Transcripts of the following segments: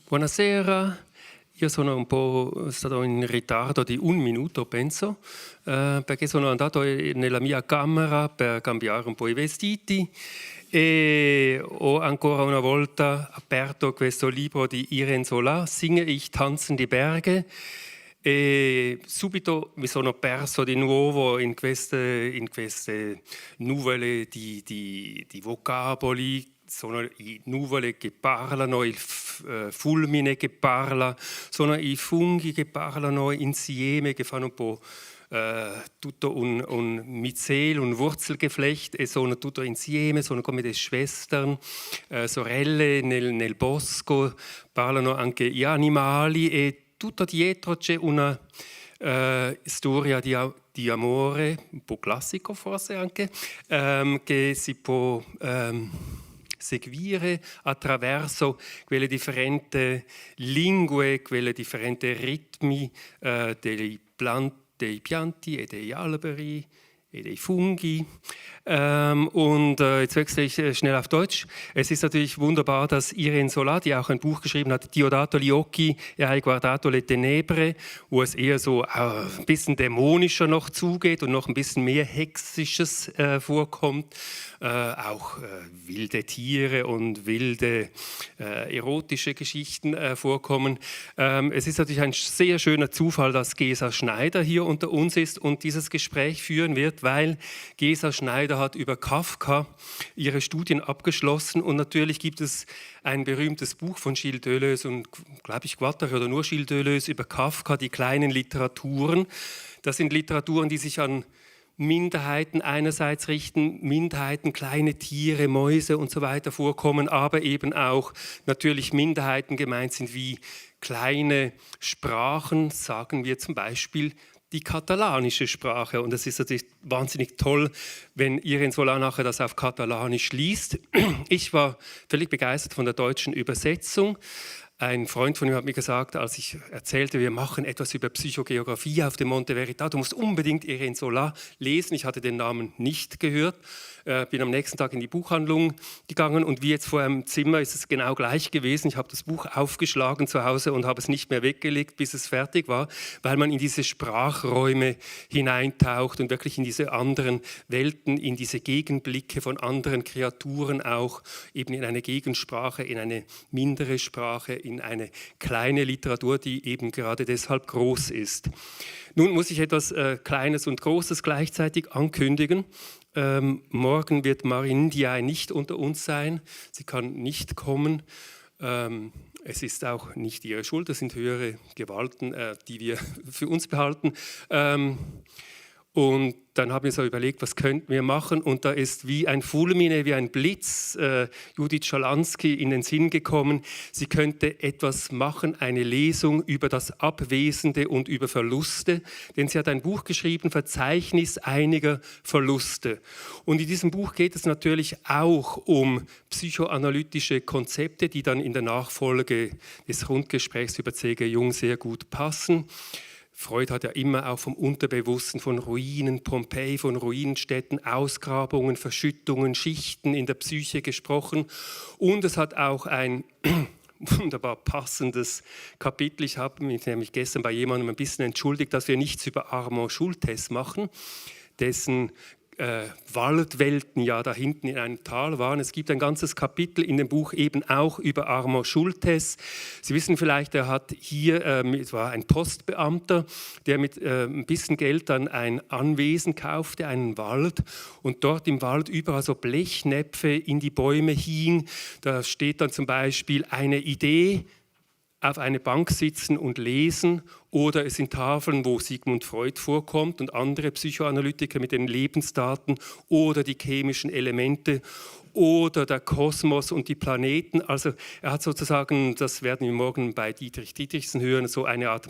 Buonasera, io sono un po' stato in ritardo di un minuto, penso, perché sono andato nella mia camera per cambiare un po' i vestiti e ho ancora una volta aperto questo libro di Irene Solà, Singe ich tanzen die Berge, e subito mi sono perso di nuovo in queste nuvole di vocaboli. Sono i nuvole che parlano, il fulmine che parla, sono i funghi che parlano insieme, che fanno un po' tutto un micelo, un Wurzelgeflecht e sono tutto insieme, sono come delle schwestern, sorelle nel bosco, parlano anche gli animali e tutto dietro c'è una storia di amore, un po' classico forse anche, che si può seguire attraverso quelle differenti lingue, quelle differenti ritmi dei pianti e degli alberi e dei funghi. Jetzt wechsle ich schnell auf Deutsch. Es ist natürlich wunderbar, dass Irene Solà, die auch ein Buch geschrieben hat, Diodato gli occhi e hai guardato le tenebre, wo es eher so ein bisschen dämonischer noch zugeht und noch ein bisschen mehr Hexisches vorkommt. Auch wilde Tiere und wilde erotische Geschichten vorkommen. Es ist natürlich ein sehr schöner Zufall, dass Gesa Schneider hier unter uns ist und dieses Gespräch führen wird, weil Gesa Schneider hat über Kafka ihre Studien abgeschlossen und natürlich gibt es ein berühmtes Buch von Gilles Deleuze und, glaube ich, Guattari oder nur Gilles Deleuze über Kafka, die kleinen Literaturen. Das sind Literaturen, die sich an Minderheiten einerseits richten, Minderheiten, kleine Tiere, Mäuse und so weiter vorkommen, aber eben auch natürlich Minderheiten gemeint sind wie kleine Sprachen, sagen wir zum Beispiel die katalanische Sprache. Und das ist natürlich wahnsinnig toll, wenn Irene Solà nachher das auf Katalanisch liest. Ich war völlig begeistert von der deutschen Übersetzung. Ein Freund von ihm hat mir gesagt, als ich erzählte, wir machen etwas über Psychogeografie auf dem Monte Verità, du musst unbedingt Irene Solà lesen. Ich hatte den Namen nicht gehört, bin am nächsten Tag in die Buchhandlung gegangen und wie jetzt vor einem Zimmer ist es genau gleich gewesen. Ich habe das Buch aufgeschlagen zu Hause und habe es nicht mehr weggelegt, bis es fertig war, weil man in diese Sprachräume hineintaucht und wirklich in diese anderen Welten, in diese Gegenblicke von anderen Kreaturen auch, eben in eine Gegensprache, in eine mindere Sprache, in eine kleine Literatur, die eben gerade deshalb groß ist. Nun muss ich etwas Kleines und Großes gleichzeitig ankündigen. Morgen wird Marine Ndiaye nicht unter uns sein. Sie kann nicht kommen. Es ist auch nicht ihre Schuld, das sind höhere Gewalten, die wir für uns behalten. Und dann haben wir so überlegt, was könnten wir machen? Und da ist wie ein Fulmine, wie ein Blitz, Judith Schalansky in den Sinn gekommen. Sie könnte etwas machen, eine Lesung über das Abwesende und über Verluste. Denn sie hat ein Buch geschrieben, Verzeichnis einiger Verluste. Und in diesem Buch geht es natürlich auch um psychoanalytische Konzepte, die dann in der Nachfolge des Rundgesprächs über C.G. Jung sehr gut passen. Freud hat ja immer auch vom Unterbewussten, von Ruinen, Pompeji, von Ruinenstädten, Ausgrabungen, Verschüttungen, Schichten in der Psyche gesprochen. Und es hat auch ein wunderbar passendes Kapitel. Ich habe mich nämlich gestern bei jemandem ein bisschen entschuldigt, dass wir nichts über Armand Schultes machen, dessen Waldwelten ja da hinten in einem Tal waren. Es gibt ein ganzes Kapitel in dem Buch eben auch über Armand Schultes. Sie wissen vielleicht, er hat hier, es war ein Postbeamter, der mit ein bisschen Geld dann ein Anwesen kaufte, einen Wald und dort im Wald überall so Blechnäpfe in die Bäume hing. Da steht dann zum Beispiel eine Idee, auf eine Bank sitzen und lesen, oder es sind Tafeln, wo Sigmund Freud vorkommt und andere Psychoanalytiker mit den Lebensdaten oder die chemischen Elemente oder der Kosmos und die Planeten. Also er hat sozusagen, das werden wir morgen bei Dietrich Dietrichsen hören, so eine Art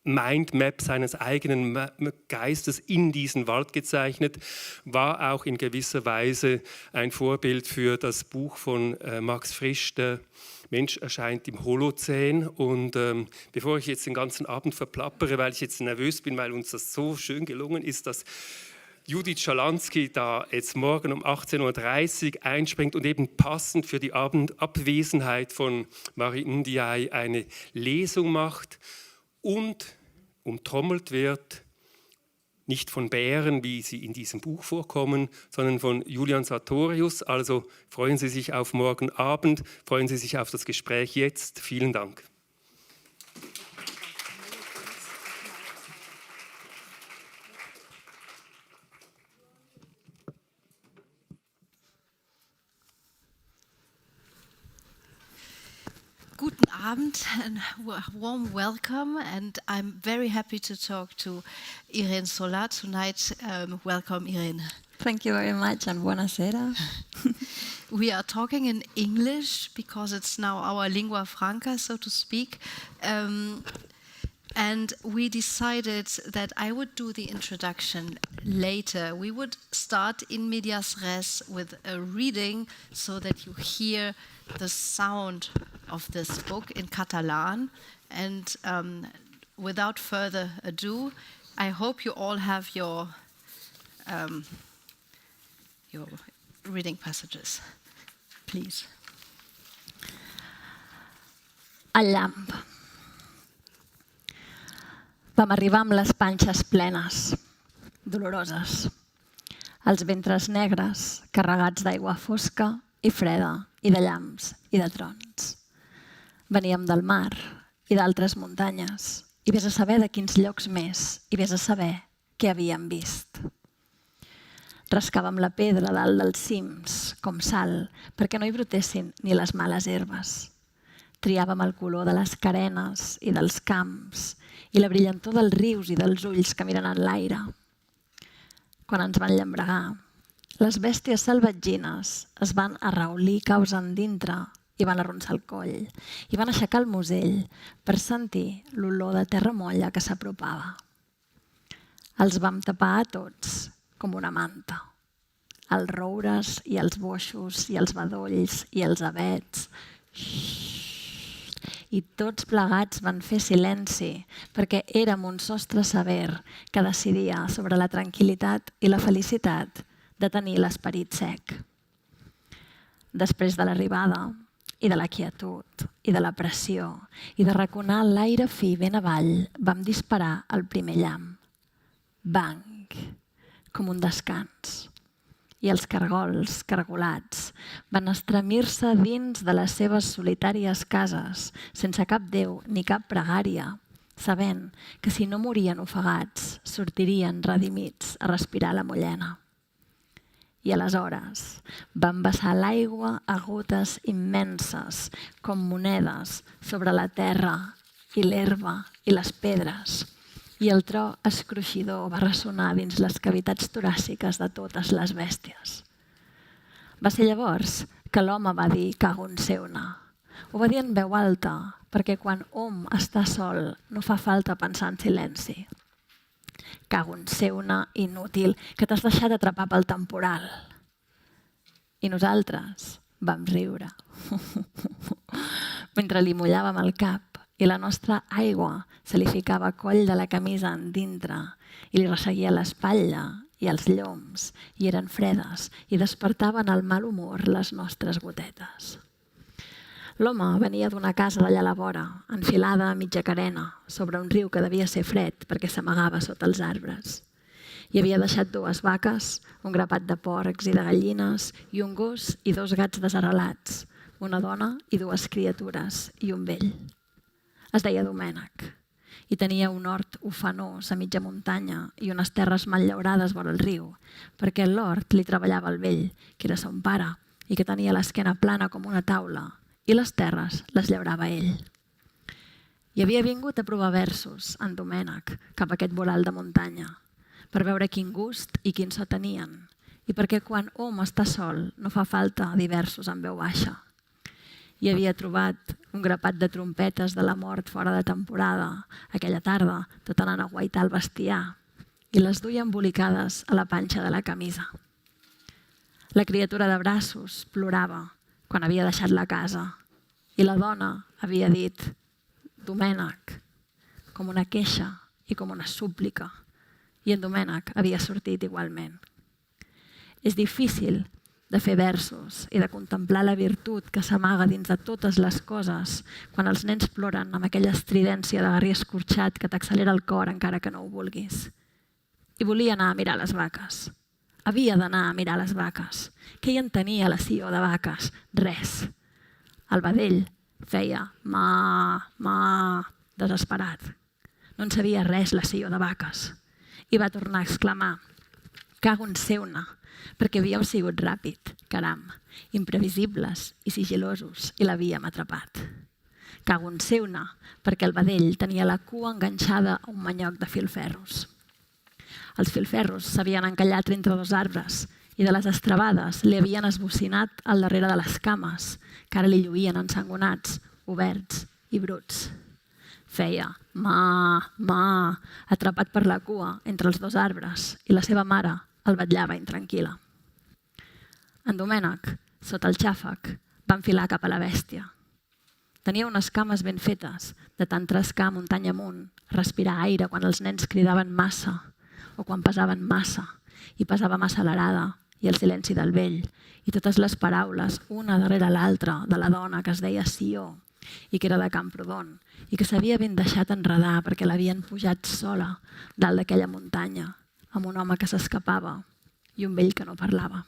Mindmap seines eigenen Geistes in diesen Wald gezeichnet, war auch in gewisser Weise ein Vorbild für das Buch von Max Frisch, der Mensch erscheint im Holozän. Und bevor ich jetzt den ganzen Abend verplappere, weil ich jetzt nervös bin, weil uns das so schön gelungen ist, das Judith Schalansky da jetzt morgen um 18:30 Uhr einspringt und eben passend für die Abendabwesenheit von Marie Ndiaye eine Lesung macht und umtrommelt wird, nicht von Bären, wie sie in diesem Buch vorkommen, sondern von Julian Sartorius. Also freuen Sie sich auf morgen Abend, freuen Sie sich auf das Gespräch jetzt. Vielen Dank. Guten Abend and warm welcome, and I'm very happy to talk to Irene Solà tonight. Welcome, Irene. Thank you very much and buonasera. We are talking in English because it's now our lingua franca, so to speak. And we decided that I would do the introduction later. We would start in medias res with a reading so that you hear the sound of this book in Catalan. And without further ado, I hope you all have your reading passages. Please. El llamp. Vam arribar amb les panxes plenes, doloroses. Els ventres negres, carregats d'aigua fosca i freda, i de llamps i de trons. Veníem del mar i d'altres muntanyes, i vés a saber de quins llocs més, i vés a saber què havíem vist. Rascàvem la pedra dalt dels cims, com sal, perquè no hi brotessin ni les males herbes. Triàvem el color de les carenes i dels camps i la brillantor dels rius i dels ulls que miren en l'aire. Quan ens van llambregar, les bèsties salvatgines es van arraulir caus endintre i van arronsar el coll i van aixecar el musell per sentir l'olor de terra molla que s'apropava. Els vam tapar a tots com una manta. Els roures i els boixos i els bedolls i els avets. I tots plegats van fer silenci perquè érem un sostre sever que decidia sobre la tranquil·litat i la felicitat de tenir l'esperit sec. Després de l'arribada i de la quietud i de la pressió i de raconar l'aire fi ben avall, vam disparar el primer llamp. Bang! Com un descans. I els cargols, cargolats, van estremir-se dins de les seves solitàries cases, sense cap déu ni cap pregària, sabent que si no morien ofegats, sortirien redimits a respirar la mollena. I aleshores van vessar l'aigua a gotes immenses, com monedes, sobre la terra i l'herba i les pedres, i el tro escruixidor va ressonar dins les cavitats toràciques de totes les bèsties. Va ser llavors que l'home va dir cago en seuna. Ho va dir en veu alta, perquè quan hom està sol no fa falta pensar en silenci. Cago en seuna, inútil, que t'has deixat atrapar pel temporal. I nosaltres vam riure. Mentre li mullàvem el cap, i la nostra aigua se li ficava a coll de la camisa endintre i li resseguia l'espatlla i els lloms i eren fredes i despertaven el mal humor les nostres gotetes. L'home venia d'una casa d'allà a la vora, enfilada a mitja carena, sobre un riu que devia ser fred perquè s'amagava sota els arbres. Hi havia deixat 2 vaques, un grapat de porcs i de gallines i un gos i 2 gats desarrelats, una dona i 2 criatures i un vell. Es deia Domènec i tenia un hort ufanós a mitja muntanya i unes terres mal llaurades vora el riu, perquè l'hort li treballava el vell, que era son pare, i que tenia l'esquena plana com una taula, i les terres les llaurava ell. I havia vingut a provar versos, en Domènec, cap a aquest voral de muntanya, per veure quin gust i quin so tenien, i perquè quan hom està sol no fa falta dir versos en veu baixa. I havia trobat un grapat de trompetes de la mort fora de temporada, aquella tarda, tot anant a guaitar el bestiar, i les duia embolicades a la panxa de la camisa. La criatura de braços plorava quan havia deixat la casa, i la dona havia dit Domènec, com una queixa i com una súplica, i en Domènec havia sortit igualment. És difícil de fer versos i de contemplar la virtut que s'amaga dins de totes les coses quan els nens ploren amb aquella estridència de garrí escorxat que t'accelera el cor encara que no ho vulguis. I volia anar a mirar les vaques. Havia d'anar a mirar les vaques. Què hi entenia la sió de vaques? Res. El vedell feia ma, desesperat. No en sabia res la sió de vaques. I va tornar a exclamar, cago en seu-ne, perquè havíeu sigut ràpid, caram, imprevisibles i sigilosos, i l'havíem atrapat. Cago en seu-ne, perquè el vedell tenia la cua enganxada a un manyoc de filferros. Els filferros s'havien encallat entre dos arbres i de les estrabades li havien esbocinat al darrere de les cames, que ara li lluïen ensangonats, oberts i bruts. Feia ma, atrapat per la cua entre els dos arbres, i la seva mare el vetllava intranquil·la. En Domènec, sota el xàfec, va enfilar cap a la bèstia. Tenia unes cames ben fetes, de tant trascar muntanya amunt, respirar aire quan els nens cridaven massa, o quan pesaven massa, i pesava massa l'arada i el silenci del vell, i totes les paraules, una darrere l'altra, de la dona que es deia Sió, i que era de Camprodon, i que s'havia ben deixat enredar perquè l'havien pujat sola dalt d'aquella muntanya, amb un home que s'escapava i un vell que no parlava.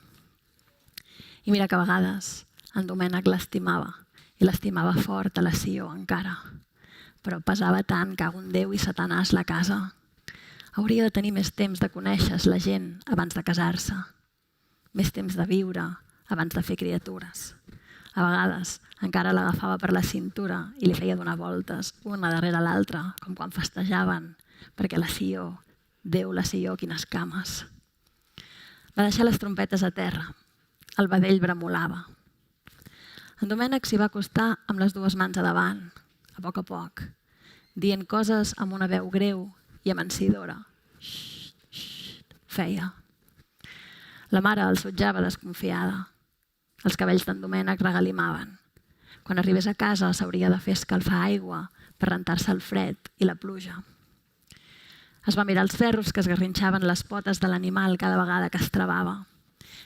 I mira que a vegades en Domènec l'estimava, i l'estimava fort a la Sió encara, però pesava tant que un Déu i Satanàs la casa. Hauria de tenir més temps de conèixer la gent abans de casar-se, més temps de viure abans de fer criatures. A vegades encara l'agafava per la cintura i li feia donar voltes una darrere l'altra, com quan festejaven, perquè la Sió, Déu la Sió, quines cames. Va deixar les trompetes a terra. El vedell bramolava. En Domènec s'hi va acostar amb les dues mans a davant, a poc, dient coses amb una veu greu i amansidora. Feia. La mare el sotjava desconfiada. Els cabells d'en Domènec regalimaven. Quan arribés a casa s'hauria de fer escalfar aigua per rentar-se el fred i la pluja. Es va mirar els ferros que esgarrinxaven les potes de l'animal cada vegada que es travava.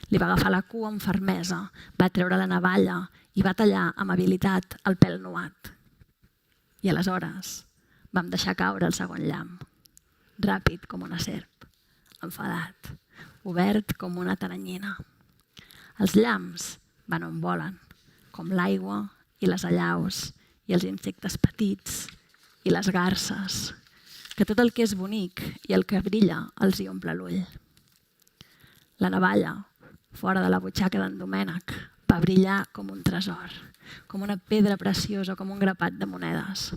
Li va agafar la cua amb fermesa, va treure la navalla i va tallar amb habilitat el pèl nuat. I aleshores vam deixar caure el segon llamp, ràpid com una serp, enfadat, obert com una taranyina. Els llamps van on volen, com l'aigua i les allaus i els insectes petits i les garces, que tot el que és bonic i el que brilla els hi omple l'ull. La navalla, fora de la butxaca d'en Domènec, va brillar com un tresor, com una pedra preciosa, com un grapat de monedes.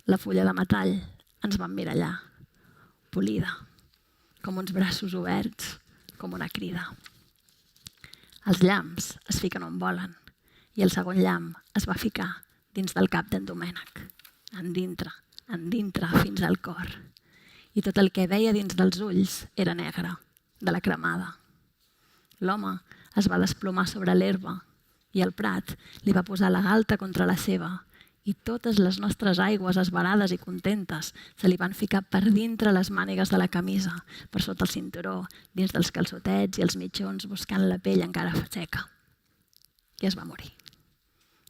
La fulla de metall ens va emmirallar, polida, com uns braços oberts, com una crida. Els llamps es fiquen on volen i el segon llamp es va ficar dins del cap d'en Domènec, endintre, fins al cor. I tot el que veia dins dels ulls era negre, de la cremada. L'home es va desplomar sobre l'herba i el prat li va posar la galta contra la seva i totes les nostres aigües esverades i contentes se li van ficar per dintre les mànigues de la camisa, per sota el cinturó, dins dels calçotets i els mitjons buscant la pell encara seca. I es va morir.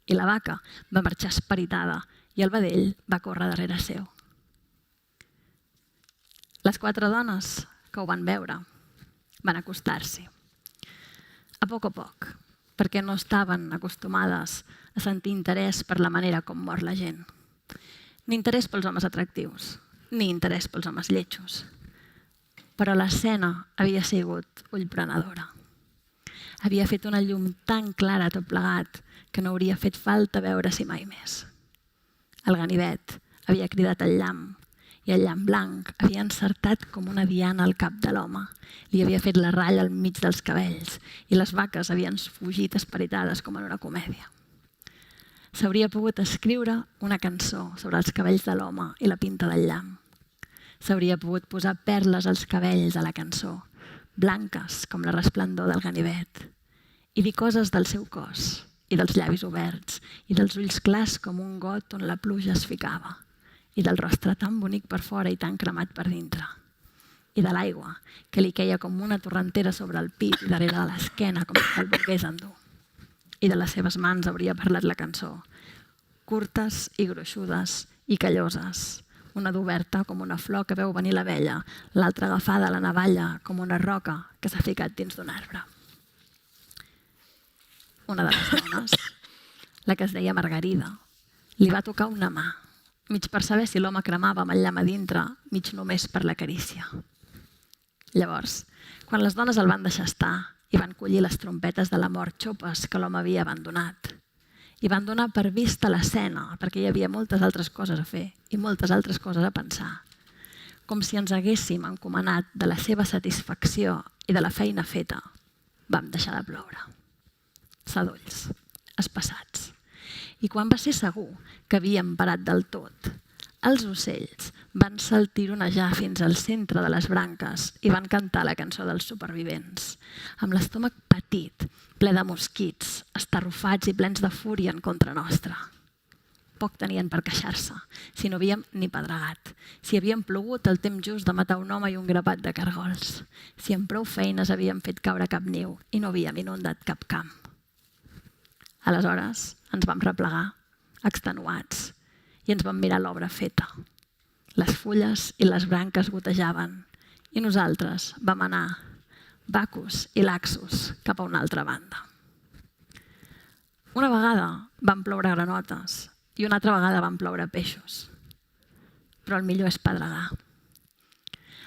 I la vaca va marxar esperitada i el vedell va córrer darrere seu. Les 4 dones que ho van veure van acostar-s'hi. A poc, perquè no estaven acostumades a sentir interès per la manera com mor la gent. Ni interès pels homes atractius, ni interès pels homes lletjos. Però l'escena havia sigut ullprenedora. Havia fet una llum tan clara tot plegat que no hauria fet falta veure-s'hi mai més. El ganivet havia cridat el llamp i el llamp blanc havia encertat com una diana al cap de l'home. Li havia fet la ratlla al mig dels cabells i les vaques havien fugit esperitades com en una comèdia. S'hauria pogut escriure una cançó sobre els cabells de l'home i la pinta del llamp. S'hauria pogut posar perles als cabells a la cançó, blanques com la resplendor del ganivet, i dir coses del seu cos, i dels llavis oberts, i dels ulls clars com un got on la pluja es ficava, i del rostre tan bonic per fora i tan cremat per dintre. i de l'aigua, que li queia com una torrentera sobre el pit i darrere de l'esquena, com si el volgués endur. I de les seves mans hauria parlat la cançó, curtes i gruixudes i calloses, una d'oberta com una flor que veu venir l'abella, l'altra agafada a la navalla com una roca que s'ha ficat dins d'un arbre. Una de les dones, la que es deia Margarida, li va tocar una mà, mig per saber si l'home cremava amb el llamp a dintre, mig només per la carícia. Llavors, quan les dones el van deixar estar i van collir les trompetes de la mort xopes que l'home havia abandonat, i van donar per vista l'escena, perquè hi havia moltes altres coses a fer i moltes altres coses a pensar, com si ens haguéssim encomanat de la seva satisfacció i de la feina feta, vam deixar de ploure. Sadolls, espassats. I quan va ser segur que havíem parat del tot, els ocells van saltironejar fins al centre de les branques i van cantar la cançó dels supervivents, amb l'estómac petit, ple de mosquits, estarrufats i plens de fúria en contra nostra. Poc tenien per queixar-se, si no havíem ni pedregat, si havíem plogut el temps just de matar un home i un grapat de cargols, si amb prou feines havíem fet caure cap niu i no havíem inundat cap camp. Aleshores ens vam replegar, extenuats, i ens vam mirar l'obra feta. Les fulles i les branques gotejaven i nosaltres vam anar, vacus i laxos, cap a una altra banda. Una vegada van ploure granotes i una altra vegada van ploure peixos. Però el millor és pedregar.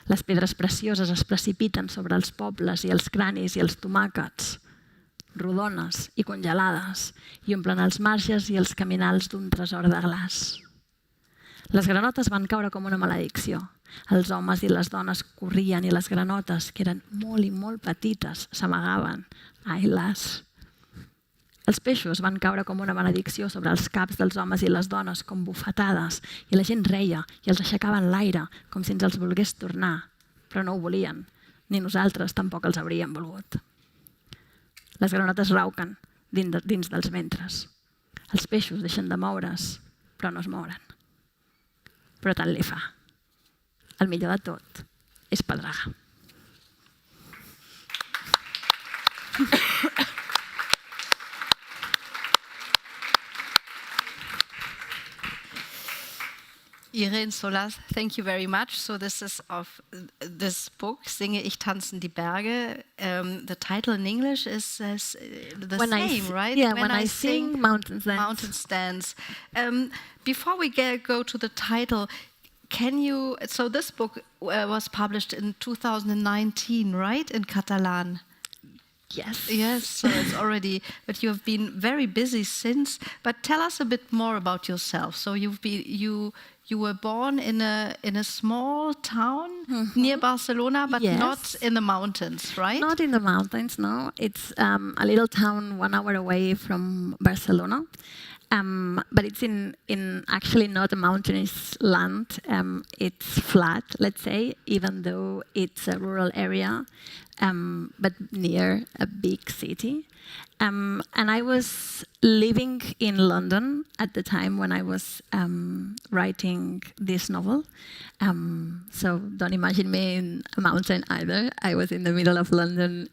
Les pedres precioses es precipiten sobre els pobles i els cranis i els tomàquets, rodones i congelades, i omplen els marges i els caminals d'un tresor de glaç. Les granotes van caure com una maledicció. Els homes i les dones corrien i les granotes, que eren molt i molt petites, s'amagaven. Ai, las! Els peixos van caure com una benedicció sobre els caps dels homes i les dones, com bufetades, i la gent reia i els aixecava en l'aire, com si ens els volgués tornar. Però no ho volien, ni nosaltres tampoc els hauríem volgut. Les granotes rauquen dins dels mentres. Els peixos deixen de moure's, però no es mouren. Però tant li fa. El millor de tot és pedregar. Irene Solà, thank you very much. So this is of this book, Singe ich tanzen die Berge. The title in English is the same, right? Yeah, when I sing, mountains dance. Mountains dance. Before we go to the title, so this book was published in 2019, right? In Catalan. Yes. Yes, so it's already, but you have been very busy since. But tell us a bit more about yourself. So you were born in a small town near Barcelona, but yes. not in the mountains, right? Not in the mountains, no. It's a little town 1 hour away from Barcelona. But it's in actually not a mountainous land. It's flat, let's say, even though it's a rural area, but near a big city. And I was living in London at the time when I was writing this novel. So don't imagine me in a mountain either. I was in the middle of London.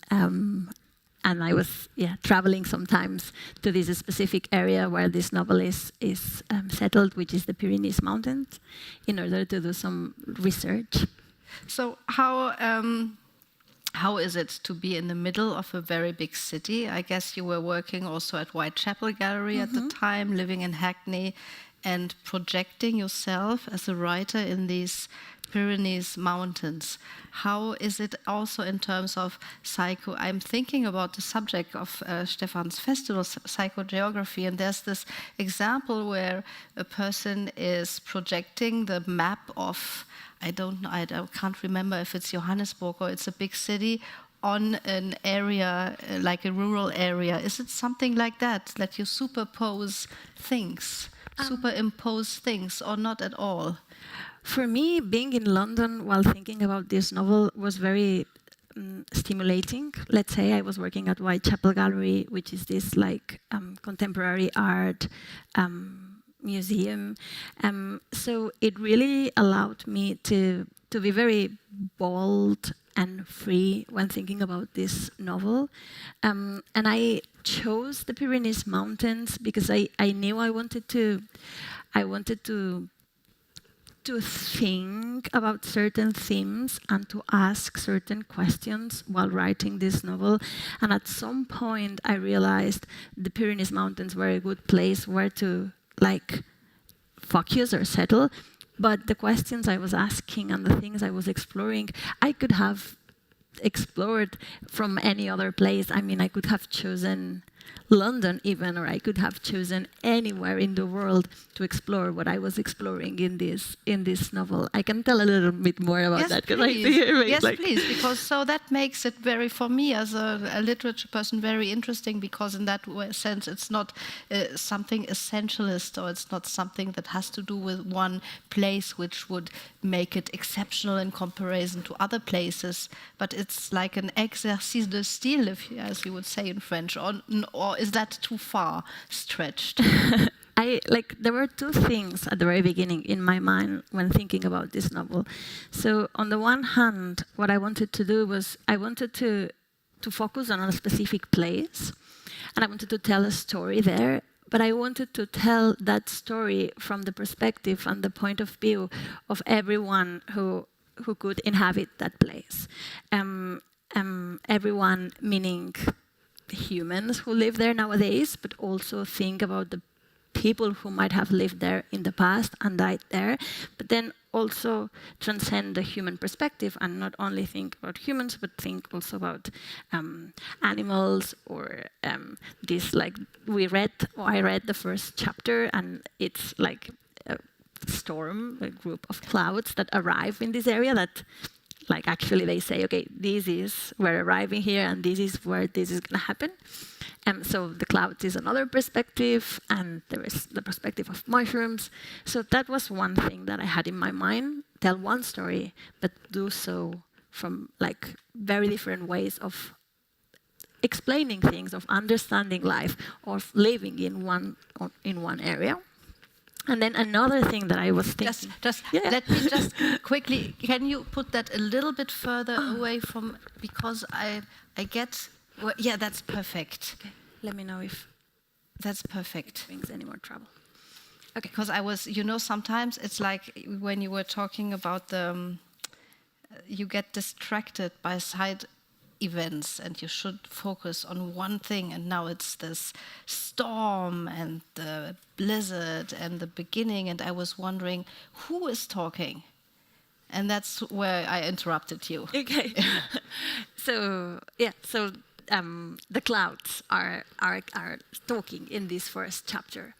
And I was traveling sometimes to this specific area where this novel is settled, which is the Pyrenees Mountains, in order to do some research. So how is it to be in the middle of a very big city? I guess you were working also at Whitechapel Gallery at the time, living in Hackney, and projecting yourself as a writer in these Pyrenees Mountains. How is it also in terms of I'm thinking about the subject of Stefan's festival, psychogeography, and there's this example where a person is projecting the map of, I can't remember if it's Johannesburg or it's a big city, on an area, like a rural area. Is it something like that you superimpose things, or not at all? For me, being in London while thinking about this novel was very stimulating. Let's say I was working at Whitechapel Gallery, which is this contemporary art museum. So it really allowed me to to be very bold and free when thinking about this novel. And I chose the Pyrenees Mountains because I knew I wanted to think about certain themes and to ask certain questions while writing this novel. And at some point I realized the Pyrenees Mountains were a good place where to focus or settle. But the questions I was asking and the things I was exploring, I could have explored from any other place. I mean, I could have chosen London even, or I could have chosen anywhere in the world to explore what I was exploring in this novel. I can tell a little bit more about that because I see it. Yes, please, because so that makes it very, for me as a literature person, very interesting, because in that sense it's not something essentialist, or it's not something that has to do with one place which would make it exceptional in comparison to other places, but it's like an exercice de style, as you would say in French, or is that too far stretched? There were two things at the very beginning in my mind when thinking about this novel. So on the one hand, what I wanted to do was I wanted to focus on a specific place, and I wanted to tell a story there, but I wanted to tell that story from the perspective and the point of view of everyone who could inhabit that place. Everyone meaning humans who live there nowadays, but also think about the people who might have lived there in the past and died there, but then also transcend the human perspective and not only think about humans, but think also about animals, or I read the first chapter, and it's like a storm, a group of clouds that arrive in this area that actually they say, okay, we're arriving here and this is where this is going to happen. So the clouds is another perspective, and there is the perspective of mushrooms. So that was one thing that I had in my mind, tell one story, but do so from very different ways of explaining things, of understanding life, of living in one area. And then another thing that I was thinking... Let me just quickly, can you put that a little bit further away from, because I get... Well, yeah, that's perfect. Okay. Let me know if that's perfect. Brings any more trouble. Okay. Because I was, sometimes it's like when you were talking about you get distracted by side events and you should focus on one thing, and now it's this storm and the blizzard and the beginning, and I was wondering who is talking, and that's where I interrupted you. Okay. So the clouds are talking in this first chapter.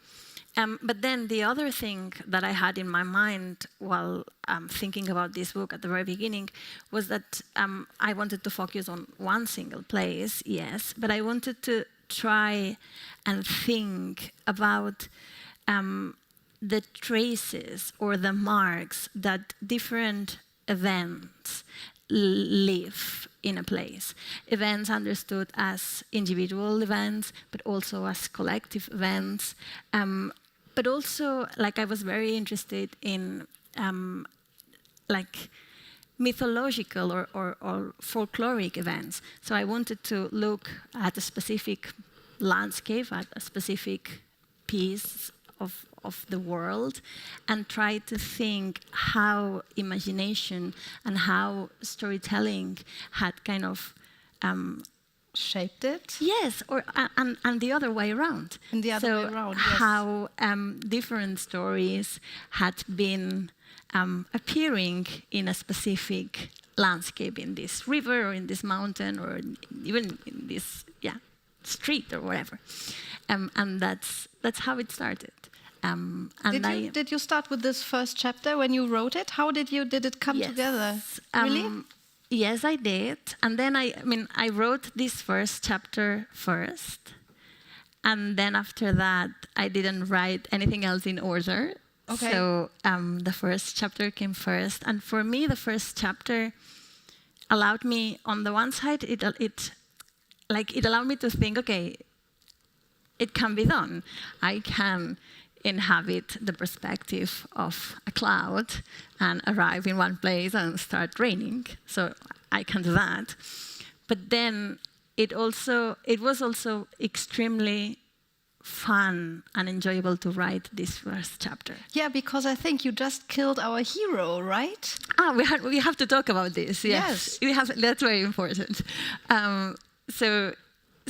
But then the other thing that I had in my mind while thinking about this book at the very beginning was that I wanted to focus on one single place, yes, but I wanted to try and think about the traces or the marks that different events live in a place. Events understood as individual events, but also as collective events. But also, I was very interested in mythological or folkloric events. So I wanted to look at a specific landscape, at a specific piece of the world, and try to think how imagination and how storytelling had kind of shaped it? Yes, and the other way around. And the other way around, yes. How different stories had been appearing in a specific landscape, in this river or in this mountain or even in this street or whatever. And that's how it started. Did you start with this first chapter when you wrote it? How did it come together? Really? Yes, I did. And then I wrote this first chapter first. And then after that, I didn't write anything else in order. Okay. So the first chapter came first. And for me, the first chapter allowed me, on the one side, it allowed me to think, okay, it can be done. I can inhabit the perspective of a cloud and arrive in one place and start raining. So I can do that. But then it was also extremely fun and enjoyable to write this first chapter. Yeah, because I think you just killed our hero, right? We have to talk about this. Yes. That's very important.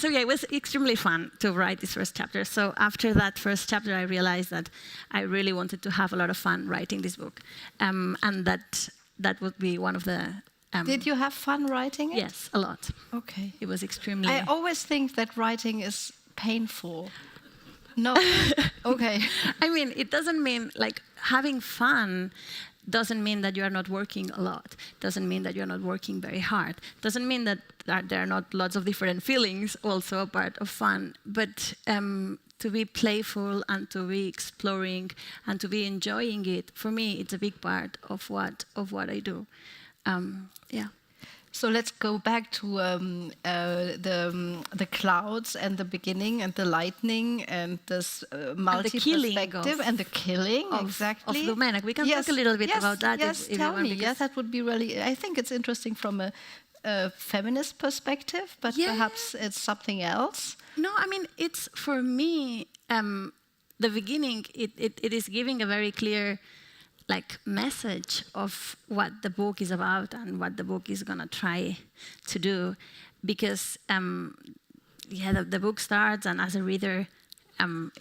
So yeah, it was extremely fun to write this first chapter. So after that first chapter, I realized that I really wanted to have a lot of fun writing this book, and that would be one of the. Did you have fun writing it? Yes, a lot. Okay. It was extremely. I always think that writing is painful. No. Okay. I mean, it doesn't mean like having fun. Doesn't mean that you are not working a lot. Doesn't mean that you're not working very hard. Doesn't mean that there are not lots of different feelings also a part of fun. But to be playful and to be exploring and to be enjoying it, for me, it's a big part of what I do. Yeah. So let's go back to the clouds and the beginning and the lightning and this multi-perspective and the killing of exactly. Of Domènec. We can talk a little bit about that. Yes, tell me. Yes, that would be really. I think it's interesting from a feminist perspective, but perhaps it's something else. No, I mean it's for me. The beginning. It is giving a very clear. Like message of what the book is about and what the book is gonna try to do, because the book starts and as a reader,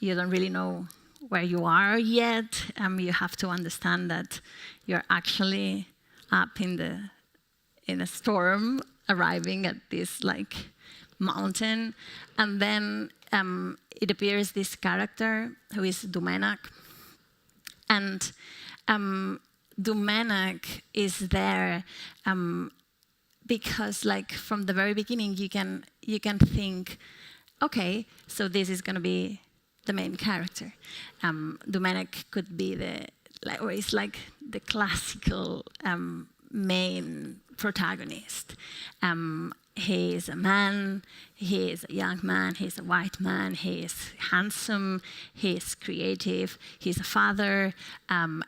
you don't really know where you are yet. You have to understand that you're actually up in a storm, arriving at this like mountain, and then it appears this character who is Domènec, and. Domènec is there because, like, from the very beginning, you can think, okay, so this is going to be the main character. Domènec could be or is like the classical main protagonist. He is a man, he is a young man, he is a white man, he is handsome, he is creative, he is a father,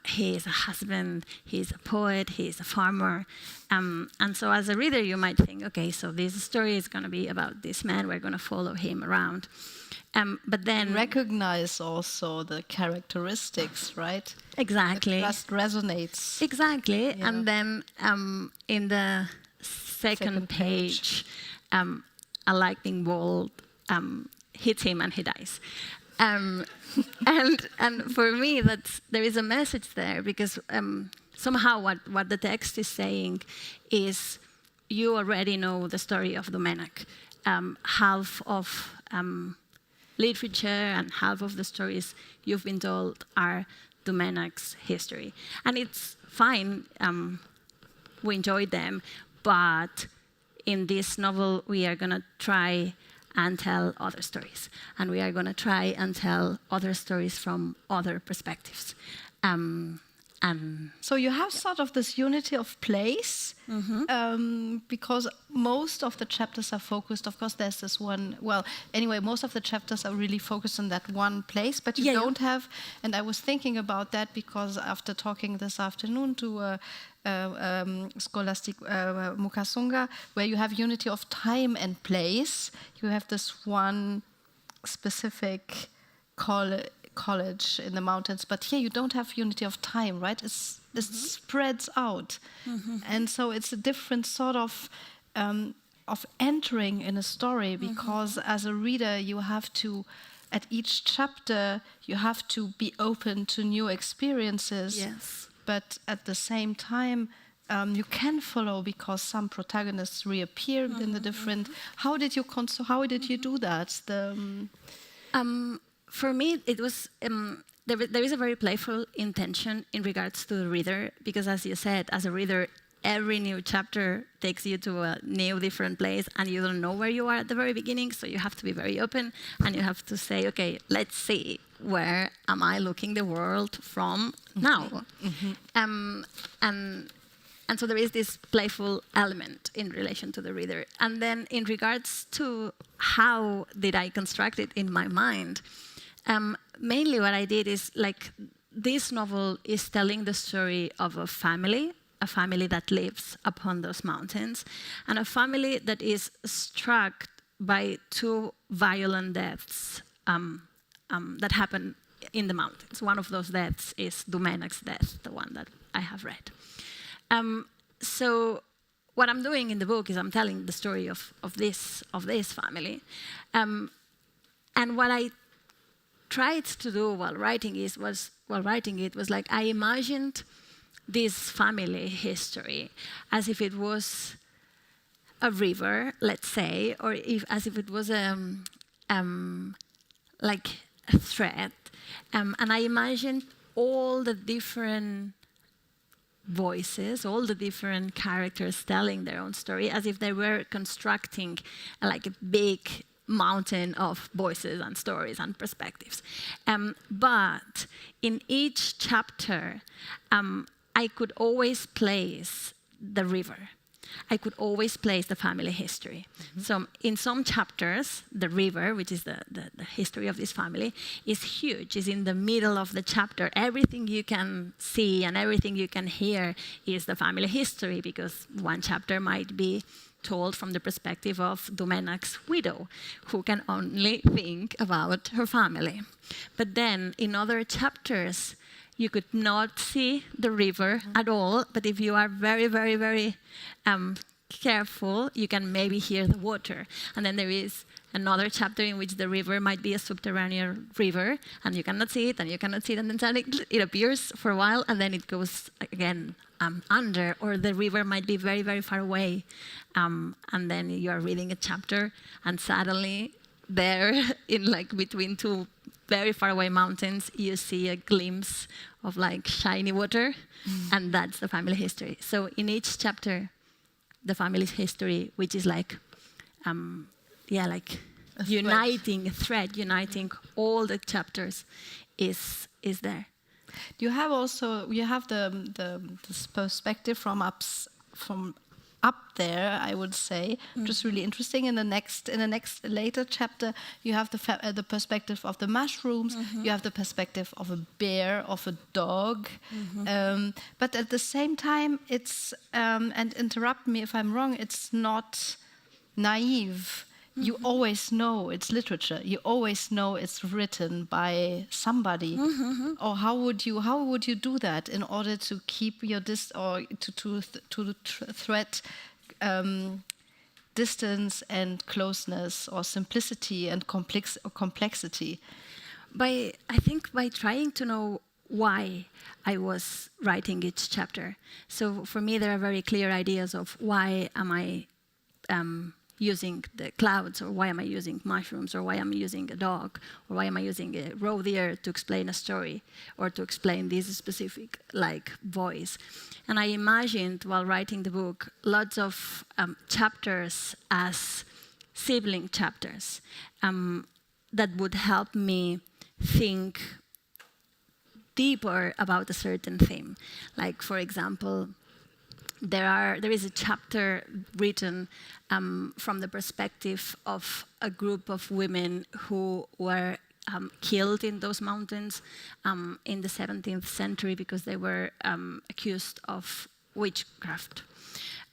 he is a husband, he is a poet, he is a farmer. And so as a reader, you might think, okay, so this story is going to be about this man, we're going to follow him around. But then... Recognize also the characteristics, right? Exactly. It just resonates. Exactly. Yeah. And then in the second page, a lightning bolt hits him and he dies. And for me, there is a message there, because somehow what the text is saying is you already know the story of Domènec. Half of literature and half of the stories you've been told are Domènec's history. And it's fine, we enjoyed them, but in this novel we are going to try and tell other stories. And we are going to try and tell other stories from other perspectives. So you have sort of this unity of place, because most of the chapters are focused, of course there's this one, most of the chapters are really focused on that one place, but you don't have, and I was thinking about that because after talking this afternoon to Scholastic Mukasunga, where you have unity of time and place, you have this one specific college in the mountains, but here you don't have unity of time, right? It spreads out, and so it's a different sort of entering in a story, because as a reader you have to, at each chapter, you have to be open to new experiences. Yes. But at the same time, you can follow because some protagonists reappeared in the different. How did you do that? For me, it was there is a very playful intention in regards to the reader, because as you said, as a reader, every new chapter takes you to a new, different place, and you don't know where you are at the very beginning, so you have to be very open, and you have to say, okay, let's see, where am I looking the world from now? And so there is this playful element in relation to the reader. And then in regards to how did I construct it in my mind, mainly what I did is like this novel is telling the story of a family that lives upon those mountains, and a family that is struck by two violent deaths that happen in the mountains. One of those deaths is Domenech's death, the one that I have read. So what I'm doing in the book is I'm telling the story of this family. And what I tried to do while writing it was like I imagined this family history as if it was a river, let's say, or as if it was like a thread. And I imagined all the different voices, all the different characters telling their own story as if they were constructing like a big mountain of voices and stories and perspectives. But in each chapter, I could always place the river. I could always place the family history. Mm-hmm. So in some chapters, the river, which is the history of this family, is huge, is in the middle of the chapter. Everything you can see and everything you can hear is the family history, because one chapter might be told from the perspective of Domenech's widow, who can only think about her family. But then in other chapters, you could not see the river at all, but if you are very, very, very careful, you can maybe hear the water. And then there is another chapter in which the river might be a subterranean river, and you cannot see it, and you cannot see it, and then suddenly it appears for a while, and then it goes again under, or the river might be very, very far away, and then you are reading a chapter, and suddenly there, in like between two very far away mountains, you see a glimpse of like shiny water, and that's the family history. So in each chapter, the family's history, which is like, like a thread, uniting all the chapters, is there. You have the perspective from up there, I would say, which is really interesting. In the next later chapter, you have the perspective of the mushrooms. Mm-hmm. You have the perspective of a bear, of a dog. Mm-hmm. But at the same time, it's and interrupt me if I'm wrong. It's not naive. Mm-hmm. You always know it's literature. You always know it's written by somebody. Mm-hmm. Or how would you do that in order to keep your thread distance and closeness, or simplicity and complexity? I think by trying to know why I was writing each chapter. So for me, there are very clear ideas of why am I using the clouds, or why am I using mushrooms, or why am I using a dog, or why am I using a roe deer to explain a story, or to explain this specific like voice. And I imagined while writing the book lots of chapters as sibling chapters that would help me think deeper about a certain theme. Like, for example, there is a chapter written from the perspective of a group of women who were killed in those mountains in the 17th century because they were accused of witchcraft.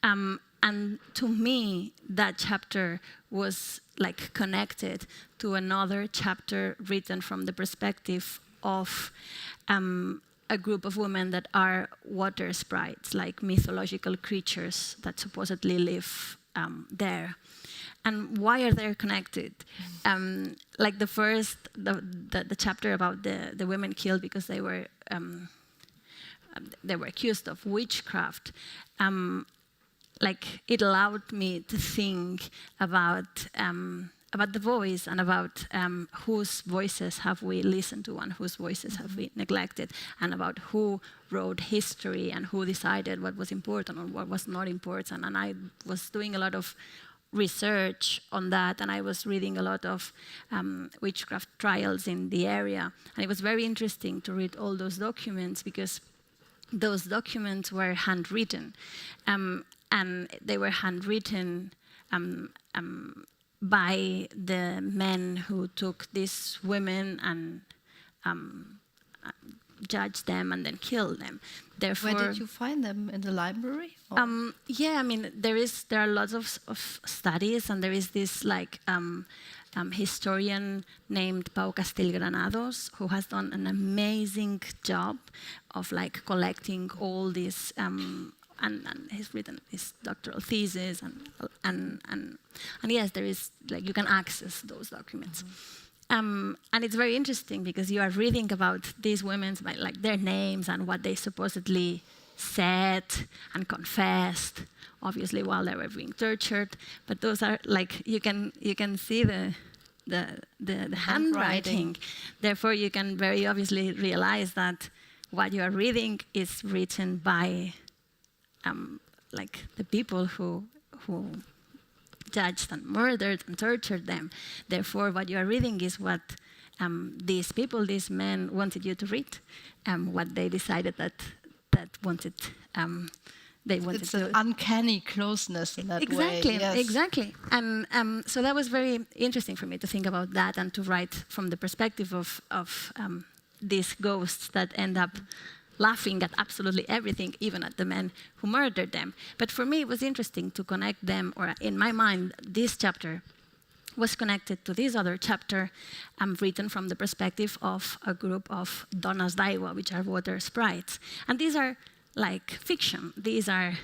And to me, that chapter was like connected to another chapter written from the perspective of a group of women that are water sprites, like mythological creatures that supposedly live there. And why are they connected? Like the chapter about the women killed because they were accused of witchcraft. Like, it allowed me to think about the voice and about whose voices have we listened to and whose voices have we neglected, and about who wrote history and who decided what was important or what was not important. And I was doing a lot of research on that, and I was reading a lot of witchcraft trials in the area. And it was very interesting to read all those documents, because those documents were handwritten. And they were handwritten by the men who took these women and judge them and then kill them. Therefore, Where did you find them? In the library? Or? yeah, I mean, there are lots of studies, and there is this historian named Pau Castilgranados who has done an amazing job of like collecting all these, and he's written his doctoral thesis, and yes, there is like you can access those documents. And it's very interesting because you are reading about these women, like their names and what they supposedly said and confessed, obviously while they were being tortured. But those are like you can see the handwriting. Therefore, you can very obviously realize that what you are reading is written by like the people who judged and murdered and tortured them. Therefore, what you are reading is what these people, these men, wanted you to read, what they decided that wanted. They wanted it's an uncanny closeness in that way. Exactly. And so that was very interesting for me to think about that and to write from the perspective of these ghosts that end up laughing at absolutely everything, even at the men who murdered them. But for me, it was interesting to connect them, or in my mind, this chapter was connected to this other chapter written from the perspective of a group of donas d'aigua, which are water sprites. And these are like fiction. These are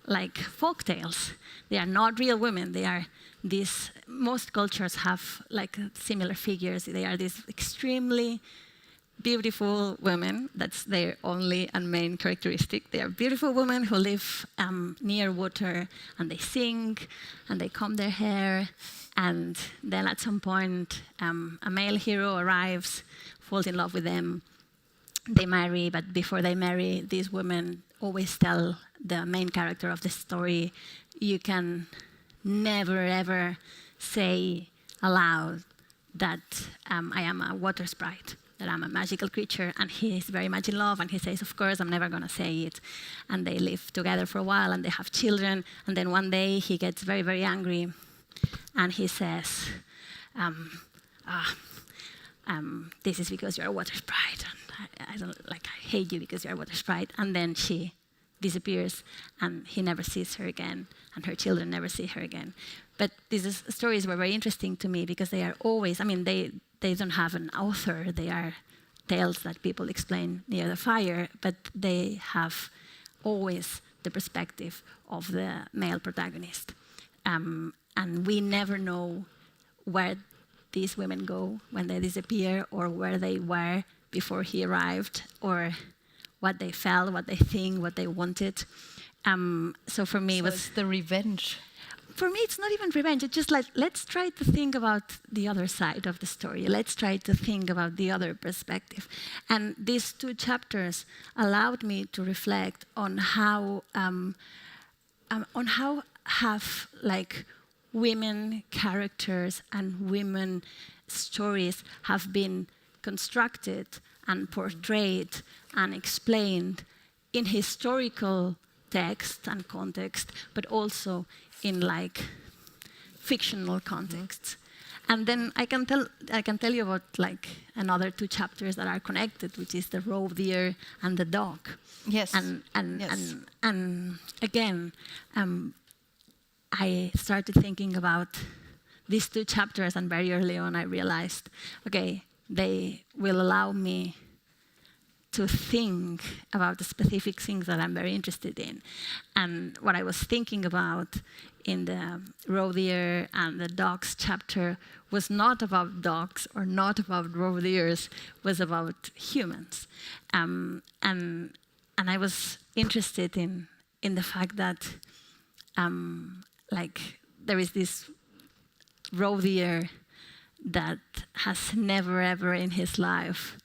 like folk tales. They are not real women. They are these, most cultures have like similar figures. They are these extremely beautiful women. That's their only and main characteristic. They are beautiful women who live near water, and they sing, and they comb their hair, and then at some point a male hero arrives, falls in love with them, they marry, but before they marry, these women always tell the main character of the story, you can never ever say aloud that I am a water sprite, that I'm a magical creature, and he is very much in love, and he says, of course, I'm never going to say it. And they live together for a while, and they have children, and then one day he gets very, very angry, and he says, this is because you're a water sprite, and I hate you because you're a water sprite. And then she disappears, and he never sees her again, and her children never see her again. But these stories were very interesting to me because they are always, they don't have an author. They are tales that people explain near the fire, but they have always the perspective of the male protagonist. And we never know where these women go when they disappear, or where they were before he arrived, or what they felt, what they think, what they wanted. So for me, it's the revenge. For me, it's not even revenge. It's just like, let's try to think about the other side of the story. Let's try to think about the other perspective. And these two chapters allowed me to reflect on how have like women characters and women stories have been constructed and portrayed and explained in historical text and context, but also in like fictional contexts. And then I can tell you about like another two chapters that are connected, which is the roe deer and the dog. Yes. And again, I started thinking about these two chapters, and very early on I realized, okay, they will allow me to think about the specific things that I'm very interested in. And what I was thinking about in the roe deer and the dogs chapter was not about dogs or not about roe deers, was about humans. And I was interested in the fact that like there is this roe deer that has never ever in his life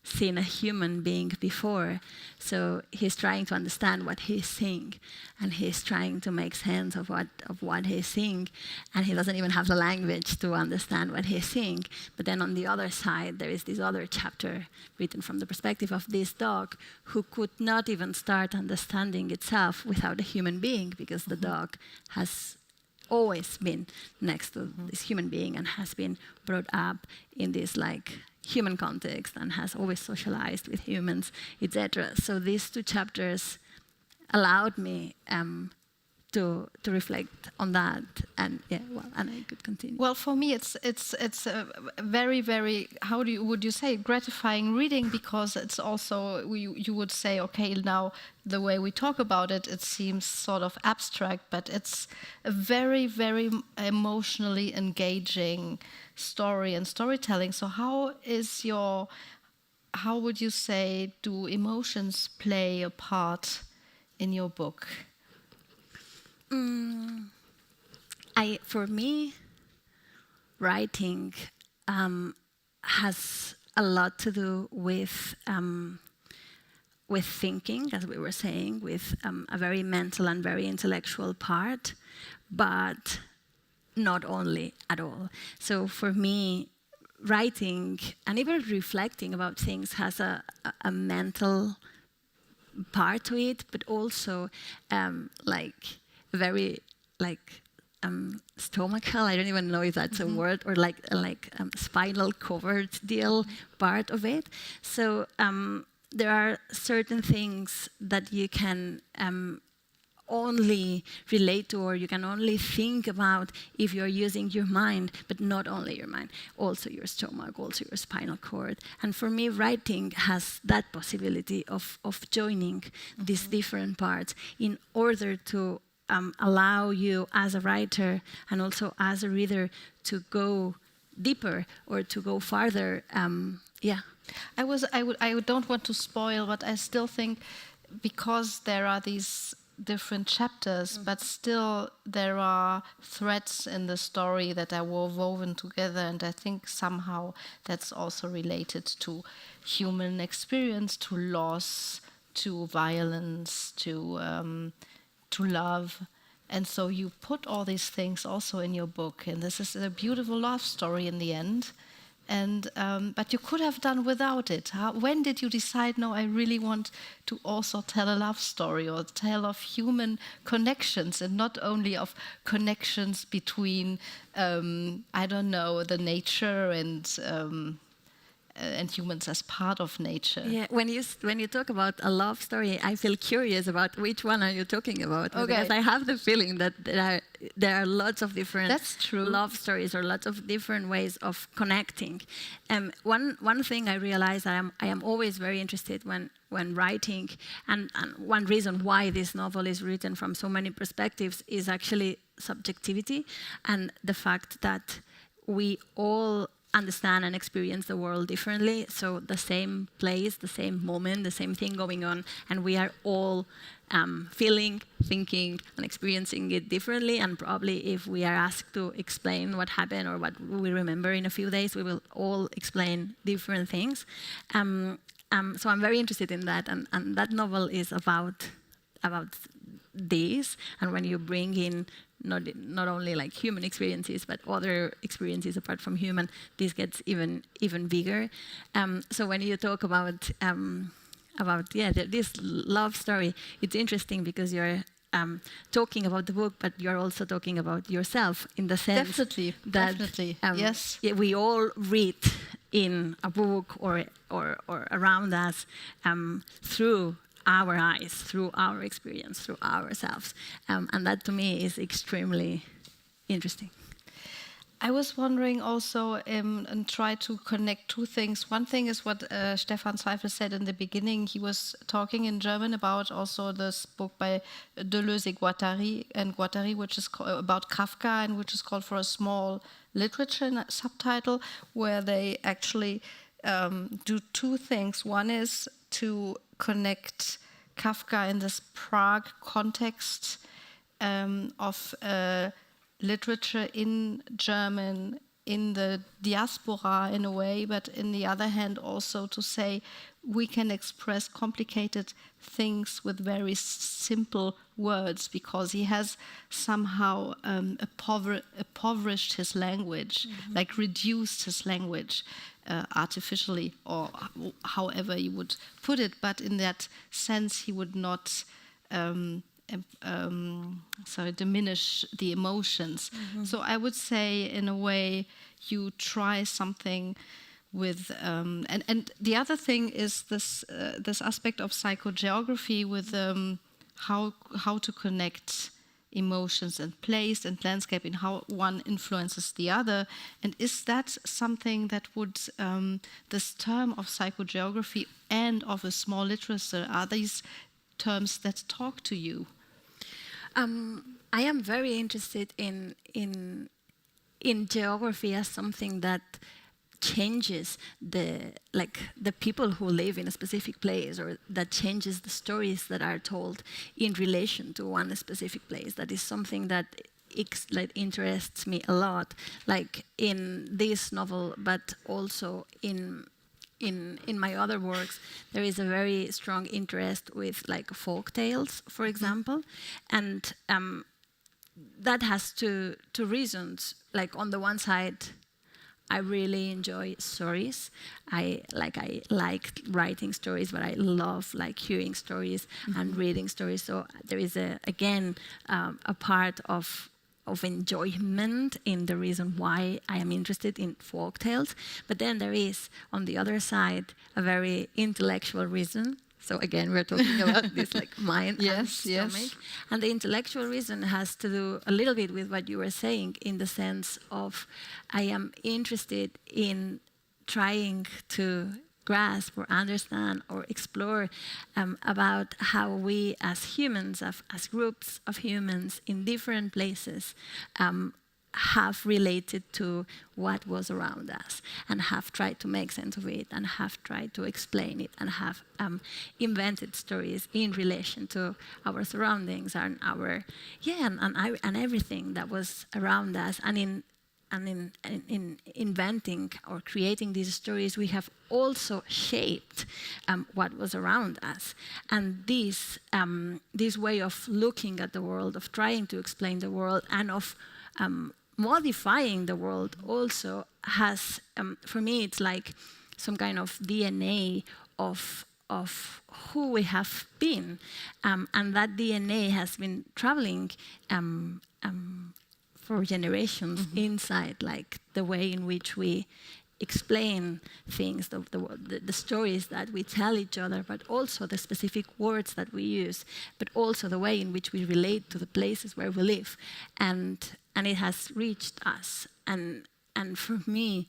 seen a human being before. So he's trying to understand what he's seeing, and he's trying to make sense of what he's seeing, and he doesn't even have the language to understand what he's seeing. But then on the other side, there is this other chapter written from the perspective of this dog who could not even start understanding itself without a human being, because the dog has always been next to this human being and has been brought up in this like human context and has always socialized with humans, etc. So these two chapters allowed me to reflect on that, and and I could continue. Well, for me, it's a very, very, would you say, gratifying reading, because it's also, you would say, okay, now the way we talk about it, it seems sort of abstract, but it's a very, very emotionally engaging story and storytelling. So how would you say, do emotions play a part in your book? For me, writing has a lot to do with thinking, as we were saying, with a very mental and very intellectual part, but not only at all. So for me, writing and even reflecting about things has a mental part to it, but also very stomachal, I don't even know if that's a word, or spinal covered deal part of it. So there are certain things that you can only relate to, or you can only think about if you're using your mind, but not only your mind, also your stomach, also your spinal cord. And for me, writing has that possibility of joining these different parts in order to allow you as a writer and also as a reader to go deeper or to go farther. I don't want to spoil, but I still think, because there are these different chapters, but still there are threads in the story that are woven together, and I think somehow that's also related to human experience, to loss, to violence, to love. And so you put all these things also in your book, and this is a beautiful love story in the end. And but you could have done without it. When did you decide, no, I really want to also tell a love story, or tell of human connections, and not only of connections between, I don't know, the nature and humans as part of nature? Yeah, when you talk about a love story, I feel curious about which one are you talking about. Okay. Because I have the feeling that there are lots of different That's true. love stories, or lots of different ways of connecting. One thing I realized, I am always very interested when writing, and one reason why this novel is written from so many perspectives is actually subjectivity, and the fact that we all understand and experience the world differently. So the same place, the same moment, the same thing going on, and we are all feeling, thinking, and experiencing it differently. And probably if we are asked to explain what happened or what we remember in a few days, we will all explain different things. So I'm very interested in that, and that novel is about this. And when you bring in not only like human experiences, but other experiences apart from human, this gets even bigger. So when you talk about this love story, it's interesting because you're talking about the book, but you're also talking about yourself, in the sense definitely. Yes, we all read in a book or around us through our eyes, through our experience, through ourselves. And that to me is extremely interesting. I was wondering also, and try to connect two things. One thing is what Stefan Zweifel said in the beginning. He was talking in German about also this book by Deleuze and Guattari, which is about Kafka, and which is called For a Small Literature subtitle, where they actually do two things. One is to connect Kafka in this Prague context of literature in German, in the diaspora in a way, but in the other hand also to say we can express complicated things with very simple words, because he has somehow impoverished his language, like reduced his language artificially, or however you would put it, but in that sense he would not diminish the emotions. So I would say, in a way, you try something and the other thing is this aspect of psychogeography with how to connect emotions and place and landscape and how one influences the other. And is that something that would this term of psychogeography and of a small literature, are these terms that talk to you? I am very interested in geography as something that changes the people who live in a specific place, or that changes the stories that are told in relation to one specific place. That is something that interests me a lot, like in this novel, but also in my other works. There is a very strong interest with like folk tales, for example, and that has two reasons. Like on the one side, I really enjoy stories. I like writing stories, but I love like hearing stories and reading stories. So there is again a part of enjoyment in the reason why I am interested in folk tales. But then there is, on the other side, a very intellectual reason. So again, we're talking about this like mind and stomach. Yes. And the intellectual reason has to do a little bit with what you were saying, in the sense of I am interested in trying to grasp or understand or explore about how we as humans, as groups of humans in different places, have related to what was around us, and have tried to make sense of it, and have tried to explain it, and have invented stories in relation to our surroundings and our and everything that was around us. And in inventing or creating these stories, we have also shaped what was around us. And this way of looking at the world, of trying to explain the world, and of modifying the world also has, for me, it's like some kind of DNA of who we have been. And that DNA has been traveling for generations inside, like the way in which we explain things, the stories that we tell each other, but also the specific words that we use, but also the way in which we relate to the places where we live. And it has reached us. And for me,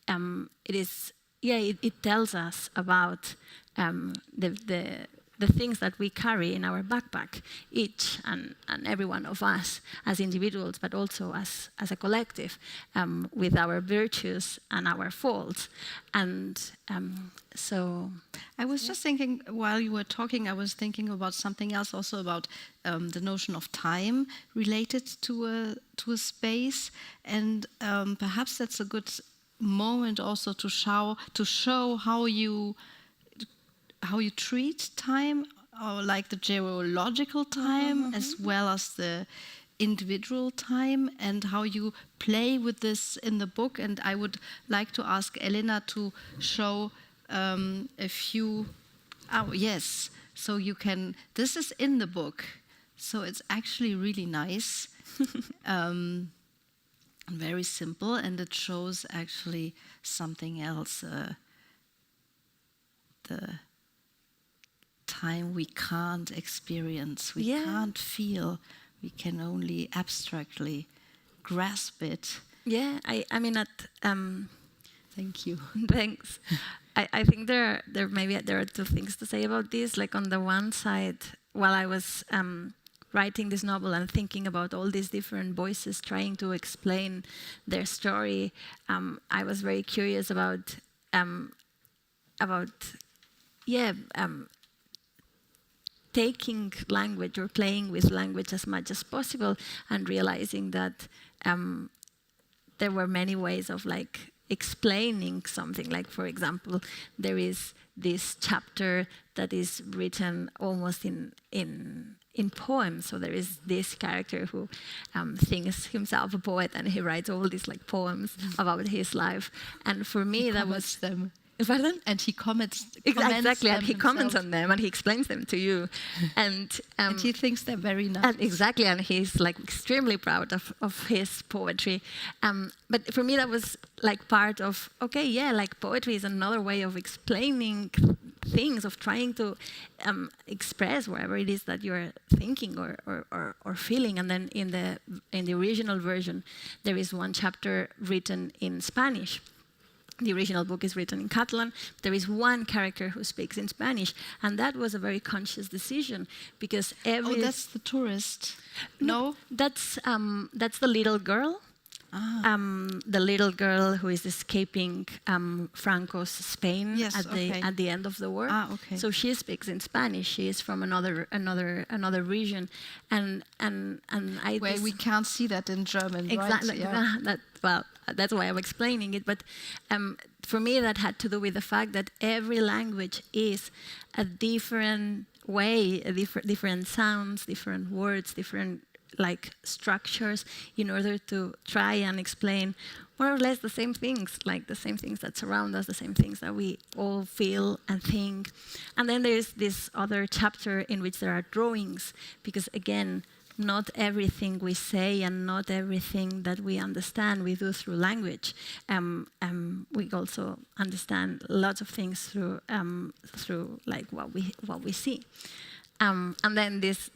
it is, it tells us about the things that we carry in our backpack, each and every one of us as individuals, but also as a collective, with our virtues and our faults. And so I was just thinking, while you were talking, I was thinking about something else, also about the notion of time related to a space, and perhaps that's a good moment also to show how you treat time, or like the geological time, as well as the individual time, and how you play with this in the book. And I would like to ask Elena to show a few. Oh yes, so you can. This is in the book, so it's actually really nice, and very simple, and it shows actually something else. The time we can't experience, we can't feel, we can only abstractly grasp it. Yeah, I mean, thank you. Thanks. I think there are two things to say about this. Like on the one side, while I was writing this novel and thinking about all these different voices trying to explain their story, I was very curious about taking language or playing with language as much as possible, and realizing that there were many ways of like explaining something. Like, for example, there is this chapter that is written almost in poems. So there is this character who thinks himself a poet, and he writes all these like poems about his life. And for me, that was them. Pardon? And he comments Exactly, and he them comments himself. on them and he explains them to you, And he thinks they're very nice. exactly, and he's like extremely proud of his poetry. But for me, that was like part of like poetry is another way of explaining things, of trying to express whatever it is that you're thinking or feeling. And then in the original version, there is one chapter written in Spanish. The original book is written in Catalan. There is one character who speaks in Spanish, and that was a very conscious decision because every. Oh, that's the tourist. No, that's the little girl. The little girl who is escaping Franco's Spain at the end of the war. Okay. So she speaks in Spanish. She is from another region, and we can't see that in German. Exactly. Right? Yeah. That's why I'm explaining it. But for me, that had to do with the fact that every language is a different way, different sounds, different words, different like structures, in order to try and explain more or less the same things, like the same things that surround us, the same things that we all feel and think. And then there's this other chapter in which there are drawings, because again, not everything we say and not everything that we understand we do through language. We also understand lots of things through like what we see. And then this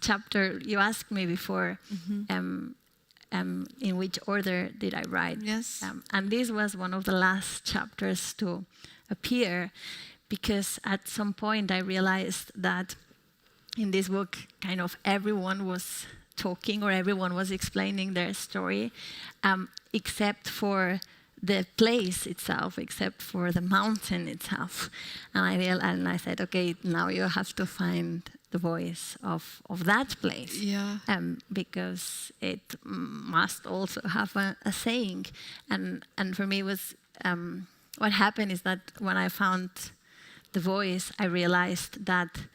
chapter, you asked me before, in which order did I write? Yes. And this was one of the last chapters to appear, because at some point I realized that in this book, kind of everyone was talking or everyone was explaining their story, except for the place itself, except for the mountain itself. And I said, okay, now you have to find the voice of that place. Yeah. Because it must also have a saying. And for me, it was what happened is that when I found the voice, I realized that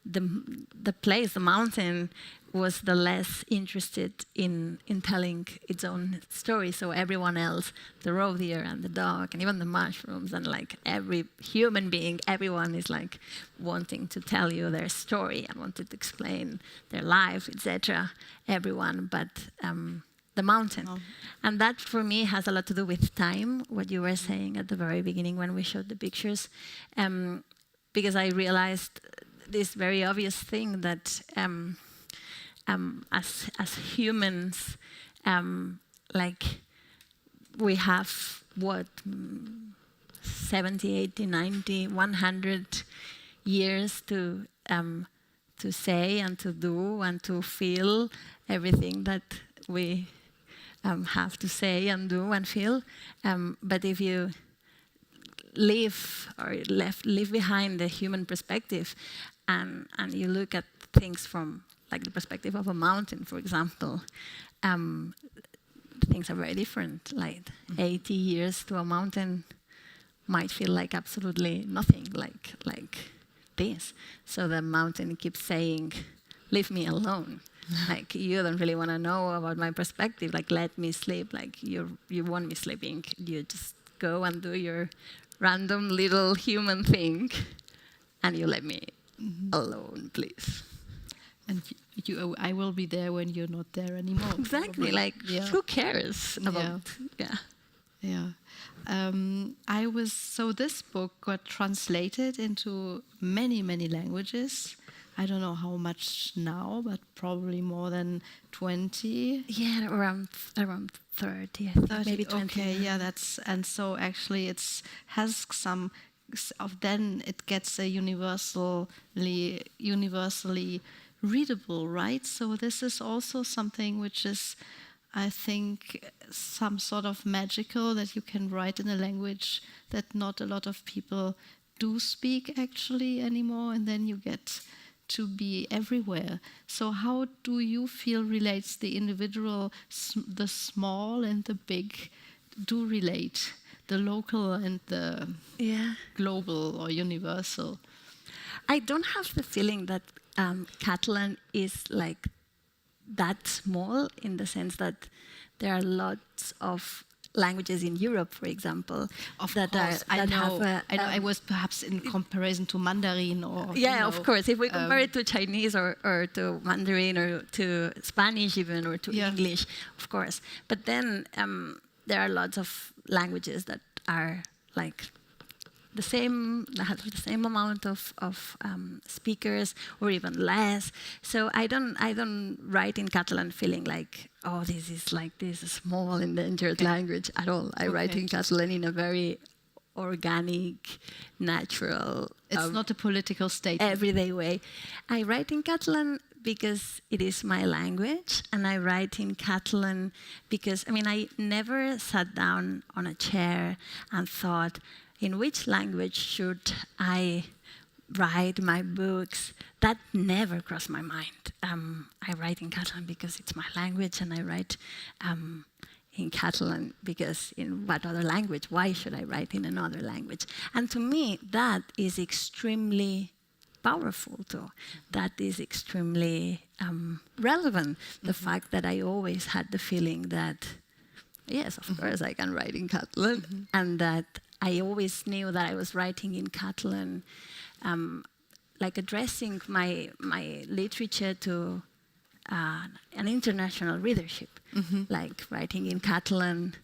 the place, the mountain, was the less interested in telling its own story. So everyone else, the roe deer and the dog and even the mushrooms and like every human being, everyone is like wanting to tell you their story and wanted to explain their life, etc. Everyone, but the mountain. Oh. And that for me has a lot to do with time, what you were saying at the very beginning when we showed the pictures, because I realized this very obvious thing that as humans, like we have 70, 80, 90, 100 years to say and to do and to feel everything that we have to say and do and feel. But if you leave behind the human perspective and you look at things from like the perspective of a mountain, for example, things are very different. Like 80 years to a mountain might feel like absolutely nothing, like this. So the mountain keeps saying, leave me alone. Like, you don't really want to know about my perspective. Like, let me sleep. Like, you want me sleeping. You just go and do your random little human thing, and you let me alone, please. And I will be there when you're not there anymore. Exactly. Like, who cares about? Yeah. So this book got translated into many, many languages. I don't know how much now, but probably more than 20. Yeah, around 30, 30, maybe 20. Okay, yeah, and so actually has some of, then it gets a universally readable, right? So this is also something which is, I think, some sort of magical, that you can write in a language that not a lot of people do speak actually anymore, and then you get to be everywhere. So how do you feel relates the individual, the small and the big do relate, the local and the global or universal? I don't have the feeling that Catalan is like that small, in the sense that there are lots of languages in Europe, for example. Of course, I know. I was perhaps in comparison to Mandarin or... Of course. If we compare it to Chinese or to Mandarin or to Spanish even or to English, of course. But then there are lots of languages that are like have the same amount of speakers or even less. So I don't write in Catalan feeling like, oh, this is small endangered language at all. I write in Catalan in a very organic, natural. It's not a political statement. Everyday way. I write in Catalan because it is my language, and I write in Catalan because, I never sat down on a chair and thought, in which language should I write my books? That never crossed my mind. I write in Catalan because it's my language, and I write in Catalan because in what other language? Why should I write in another language? And to me, that is extremely powerful too. That is extremely relevant. The fact that I always had the feeling that, yes, of course I can write in Catalan, and that I always knew that I was writing in Catalan, like addressing my literature to an international readership, like writing in Catalan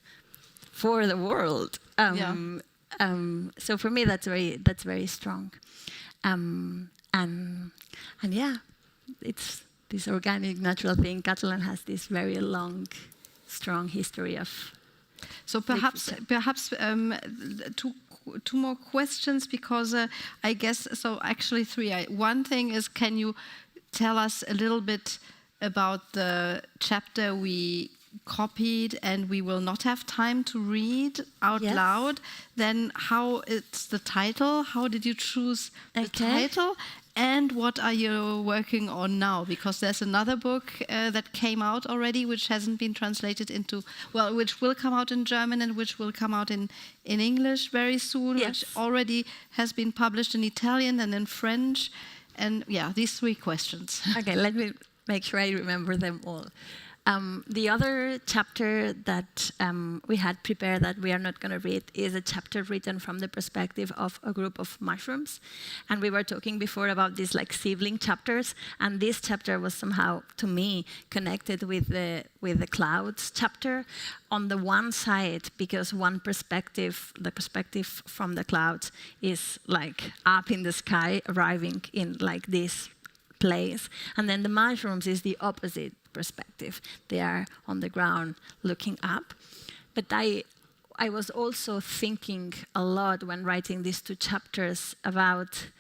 for the world. So for me, that's very strong. And yeah, it's this organic, natural thing. Catalan has this very long, strong history of. So perhaps two more questions, because I guess, so actually three. One thing is, can you tell us a little bit about the chapter we copied and we will not have time to read out loud? Then how it's the title? How did you choose the title? And what are you working on now? Because there's another book that came out already, which hasn't been translated into, which will come out in German and which will come out in English very soon, which already has been published in Italian and in French. And these three questions. Okay, let me make sure I remember them all. The other chapter that we had prepared that we are not going to read is a chapter written from the perspective of a group of mushrooms. And we were talking before about these like sibling chapters, and this chapter was somehow, to me, connected with the clouds chapter. On the one side, because one perspective, the perspective from the clouds, is like up in the sky, arriving in like this place. And then the mushrooms is the opposite perspective. They are on the ground looking up. But I was also thinking a lot when writing these two chapters about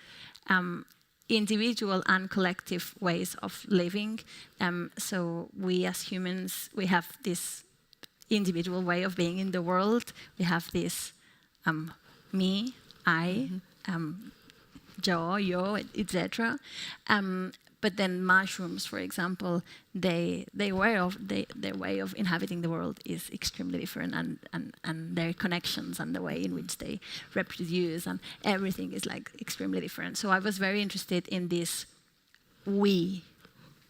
individual and collective ways of living. So we as humans, we have this individual way of being in the world. We have this me, I, yo, etc. But then mushrooms, for example, their way of inhabiting the world is extremely different, and their connections and the way in which they reproduce and everything is like extremely different. So I was very interested in this we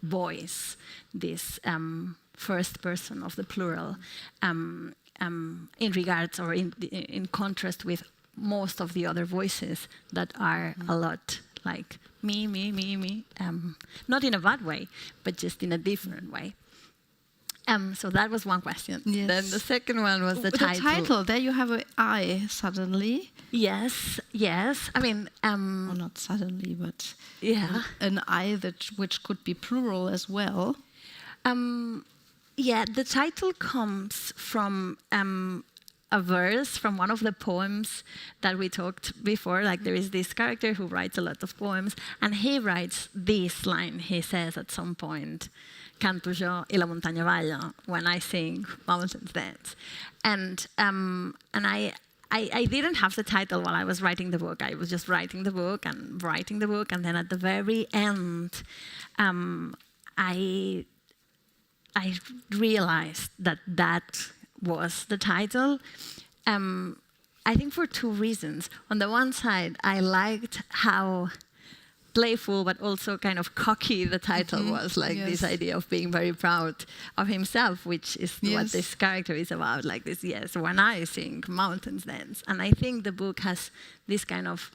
voice, this first person of the plural, in regards or in contrast with most of the other voices that are a lot like me, not in a bad way, but just in a different way. So that was one question. Yes. Then the second one was the title. The title, there you have an I suddenly. Yes. I mean... well, not suddenly, but an I which could be plural as well. The title comes from a verse from one of the poems that we talked before. Like there is this character who writes a lot of poems, and he writes this line. He says at some point, "Canto yo y la montaña balla," when I sing, mountains dance. And I didn't have the title while I was writing the book. I was just writing the book, and then at the very end, I realized that was the title. I think for two reasons. On the one side, I liked how playful, but also kind of cocky. The title was like this idea of being very proud of himself, which is what this character is about. Like this, when I sing, mountains dance. And I think the book has this kind of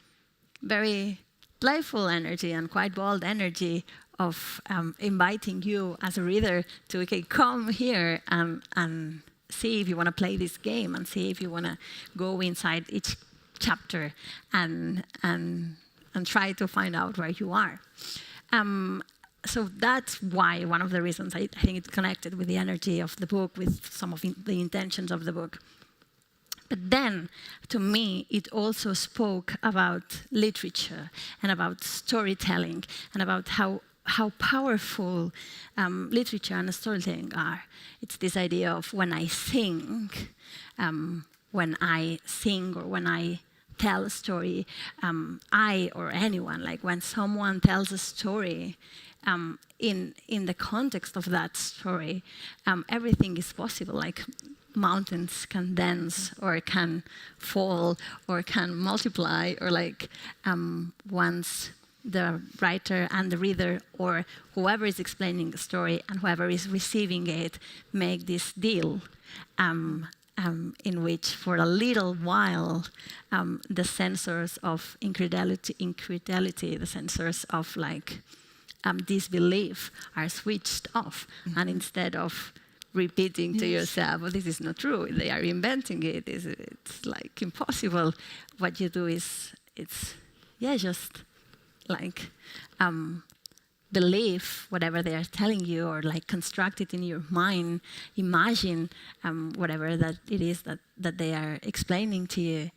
very playful energy and quite bold energy of inviting you as a reader to come here and see if you want to play this game and see if you want to go inside each chapter and try to find out where you are. So that's why one of the reasons I think it connected with the energy of the book, with some of the intentions of the book. But then, to me, it also spoke about literature and about storytelling and about how powerful literature and storytelling are. It's this idea of when I sing or when I tell a story, I or anyone, like when someone tells a story, in the context of that story, everything is possible. Like mountains can dance or can fall or can multiply, or like once the writer and the reader or whoever is explaining the story and whoever is receiving it make this deal in which for a little while the sensors of incredulity, the sensors of like disbelief are switched off, and instead of repeating to yourself, well, this is not true, they are inventing it, it's like impossible, what you do is just like believe whatever they are telling you, or like construct it in your mind, imagine whatever that it is that they are explaining to you.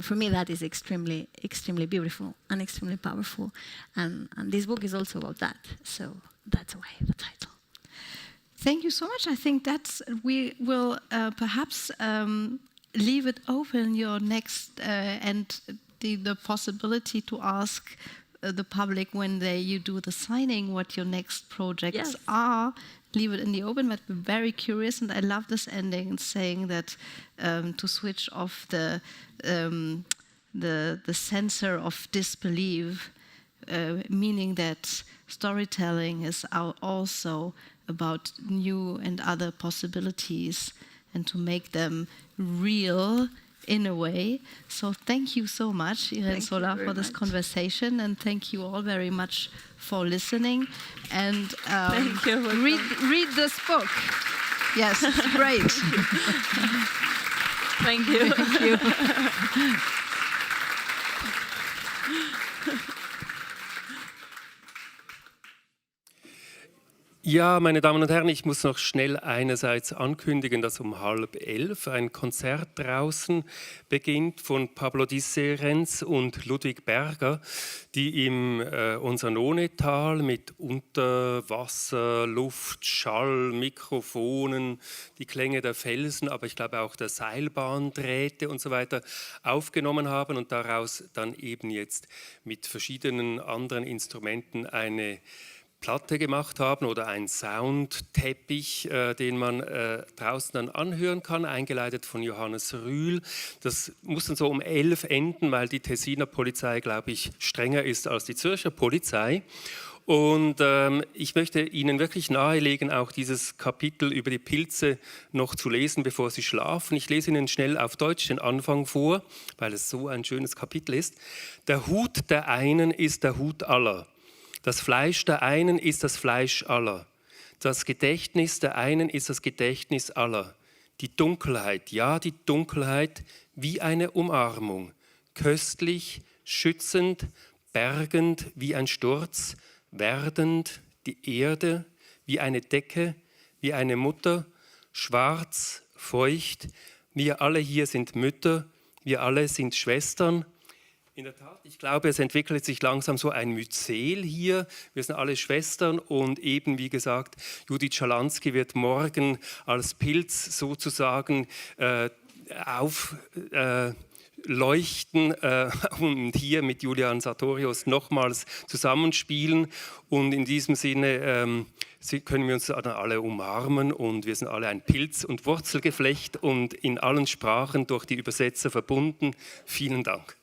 For me, that is extremely, extremely beautiful and extremely powerful. And this book is also about that. So that's why the title. Thank you so much. I think we will perhaps leave it open, your next and the possibility to ask the public when you do the signing what your next projects are. Leave it in the open, but we're very curious, and I love this ending, saying that to switch off the sensor of disbelief, meaning that storytelling is also about new and other possibilities, and to make them real in a way. So thank you so much, Irene Solà, for this conversation, and thank you all very much for listening. And read this book. Yes, it's great. Thank you. Thank you. Ja, meine Damen und Herren, ich muss noch schnell einerseits ankündigen, dass um 10:30 ein Konzert draußen beginnt von Pablo Disserens und Ludwig Berger, die im Unser-None-Tal mit Unterwasser, Luft, Schall, Mikrofonen, die Klänge der Felsen, aber ich glaube auch der Seilbahndrähte und so weiter aufgenommen haben und daraus dann eben jetzt mit verschiedenen anderen Instrumenten eine Platte gemacht haben oder ein Soundteppich, den man draußen dann anhören kann, eingeleitet von Johannes Rühl. Das muss dann so um 11 enden, weil die Tessiner Polizei, glaube ich, strenger ist als die Zürcher Polizei. Und ich möchte Ihnen wirklich nahelegen, auch dieses Kapitel über die Pilze noch zu lesen, bevor Sie schlafen. Ich lese Ihnen schnell auf Deutsch den Anfang vor, weil es so ein schönes Kapitel ist. Der Hut der einen ist der Hut aller. Das Fleisch der einen ist das Fleisch aller. Das Gedächtnis der einen ist das Gedächtnis aller. Die Dunkelheit, ja die Dunkelheit, wie eine Umarmung. Köstlich, schützend, bergend wie ein Sturz, werdend, die Erde wie eine Decke, wie eine Mutter, schwarz, feucht. Wir alle hier sind Mütter, wir alle sind Schwestern. In der Tat, ich glaube, es entwickelt sich langsam so ein Myzel hier. Wir sind alle Schwestern und eben, wie gesagt, Judith Schalansky wird morgen als Pilz sozusagen aufleuchten und hier mit Julian Sartorius nochmals zusammenspielen. Und in diesem Sinne können wir uns dann alle umarmen und wir sind alle ein Pilz- und Wurzelgeflecht und in allen Sprachen durch die Übersetzer verbunden. Vielen Dank.